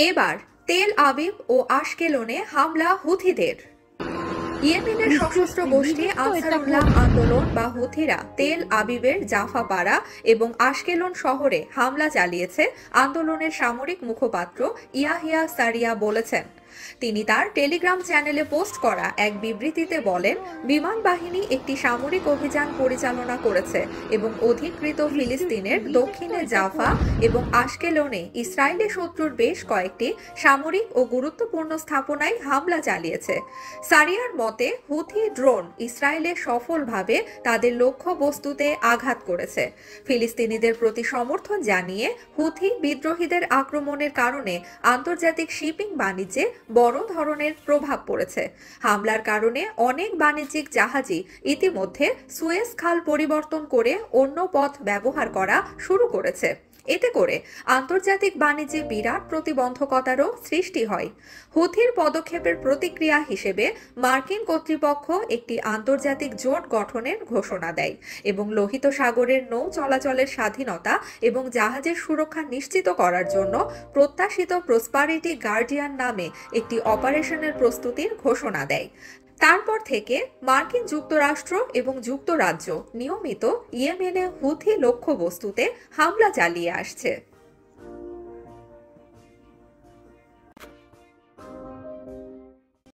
এবার Tel Aviv ও আশকেলনে হামলা হুথিদের। ইয়েমেনের সশস্ত্র গোষ্ঠী আনসারুল্লাহ আন্দোলন বা হুথিরা তেল আবিবের জাফাপাড়া এবং আশকেলন শহরে হামলা চালিয়েছে। আন্দোলনের সামরিক মুখপাত্র ইয়াহিয়া সারিয়া বলেছেন। তিনি তার টেলিগ্রাম চ্যানেলে পোস্ট করা এক বিবৃতিতে বলেন, বিমান বাহিনী একটি সামরিক অভিযান পরিচালনা করেছে এবং অধিকৃত ফিলিস্তিনের দক্ষিণে জাফা এবং আশকেলনে ইসরায়েলি শত্রুর বেশ কয়েকটি সামরিক ও গুরুত্বপূর্ণ স্থাপনায় হামলা চালিয়েছে। সারিয়ার মতে, হুথি ড্রোন ইসরায়েলে সফলভাবে তাদের লক্ষ্যবস্তুতে আঘাত করেছে। ফিলিস্তিনিদের প্রতি সমর্থন জানিয়ে হুথি বিদ্রোহীদের আক্রমণের কারণে আন্তর্জাতিক শিপিং বাণিজ্যে বড় ধরনের প্রভাব পড়েছে। হামলার কারণে অনেক বাণিজ্যিক জাহাজই ইতিমধ্যে সুয়েজ খাল পরিবর্তন করে অন্য পথ ব্যবহার করা শুরু করেছে। এতে করে আন্তর্জাতিক বাণিজ্যে বিরাট প্রতিবন্ধকতারও সৃষ্টি হয়। হুথির পদক্ষেপের প্রতিক্রিয়া হিসেবে মার্কিন কর্তৃপক্ষ একটি আন্তর্জাতিক জোট গঠনের ঘোষণা দেয় এবং লোহিত সাগরের নৌ চলাচলের স্বাধীনতা এবং জাহাজের সুরক্ষা নিশ্চিত করার জন্য প্রত্যাশিত প্রসপারিটি গার্ডিয়ান নামে একটি অপারেশনের প্রস্তুতির ঘোষণা দেয়। তারপর থেকে মার্কিন যুক্তরাষ্ট্র এবং যুক্তরাজ্য নিয়মিত ইয়েমেনে হুথি লক্ষ্যবস্তুতে হামলা চালিয়ে আসছে।